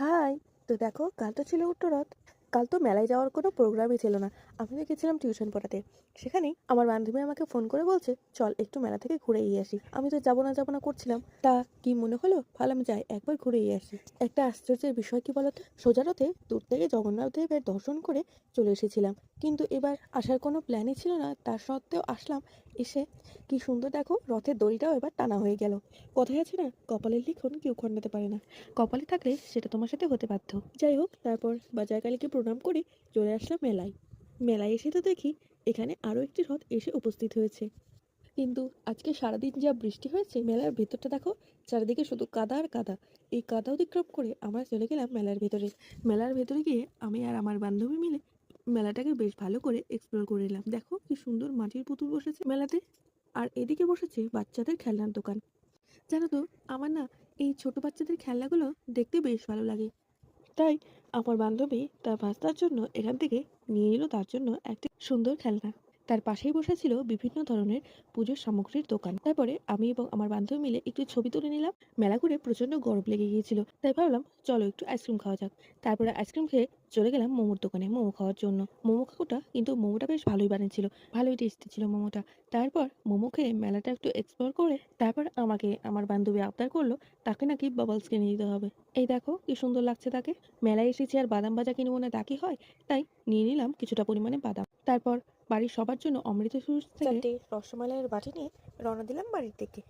High! তো দেখো, কাল তো ছিল উত্তরত। কাল তো মেলায় যাওয়ার কোনো প্রোগ্রামই ছিল না। আমি তো গেছিলাম টিউশন পড়াতে। সেখানেই আমার বান্ধবী আমাকে ফোন করে বলছে, চল একটু মেলা থেকে ঘুরেই আসি। আমি তো যাবো না করছিলাম। তা কি মনে হলো, ভাবলাম যাই একবার ঘুরেই আসি। একটা আশ্চর্যের বিষয় কি বলতো, সোজা রথে দূর থেকে জগন্নাথ দেবের দর্শন করে চলে এসেছিলাম। কিন্তু এবার আসার কোনো প্ল্যানই ছিল না, তা সত্ত্বেও আসলাম। এসে কি সুন্দর দেখো, রথের দড়িটাও এবার টানা হয়ে গেল। কথায় আছে না, কপালের লিখন কেউ খণ্ডাতে পারে না। কপালে থাকলে সেটা তোমার সাথে হতে বাধ্য। যাই হোক, তারপর বাজার কালীকে প্রণাম করে চলে আসলাম মেলায়। মেলায় এসে তো দেখি এখানে আরো একটি রথ এসে উপস্থিত হয়েছে। কিন্তু আজকে সারাদিন যা বৃষ্টি হয়েছে, মেলার ভেতরটা দেখো, চারিদিকে শুধু কাদা আর কাদা। এই কাদা অতিক্রম করে আমরা চলে গেলাম মেলার ভেতরে। মেলার ভেতরে গিয়ে আমি আর আমার বান্ধবী মিলে মেলাটাকে বেশ ভালো করে এক্সপ্লোর করে নিলাম। দেখো কি সুন্দর মাটির পুতুল বসেছে মেলাতে, আর এদিকে বসেছে বাচ্চাদের খেলনার দোকান। জানো তো, আমার না এই ছোট বাচ্চাদের খেলনাগুলো দেখতে বেশ ভালো লাগে। তাই আমার বান্ধবী তার ভাস্তার জন্য এখান থেকে নিয়ে নিল তার জন্য একটি সুন্দর খেলনা। তার পাশেই বসেছিল বিভিন্ন ধরনের পুজোর সামগ্রীর দোকান। তারপরে আমি এবং আমার বান্ধবী মিলে একটু ছবি তুলে নিলাম। মেলা ঘুরে প্রচন্ড গরম লেগে গিয়েছিল, তাই ভাবলাম চলো একটু আইসক্রিম খাওয়া যাক। তারপরে আইসক্রিম খেয়ে চলে গেলাম মোমোর দোকানে মোমো খাওয়ার জন্য। মোমো কাকুটা কিন্তু মোমোটা বেশ ভালোই বানিয়েছিল, ভালোই টেস্টি ছিল মোমোটা। তারপর মোমো খেয়ে মেলাটা একটু এক্সপ্লোর করে তারপর আমাকে আমার বান্ধবী আবদার করলো তাকে নাকি বাবলস কিনে দিতে হবে। এই দেখো কি সুন্দর লাগছে তাকে। মেলায় এসেছি আর বাদাম ভাজা কিনবো না তা কি হয়? তাই নিয়ে নিলাম কিছুটা পরিমাণে বাদাম। তারপর বাড়ির সবার জন্য অমৃত জুস থেকে 4টি রসমালাইয়ের বাটি নিয়ে রওনা দিলাম বাড়ির দিকে।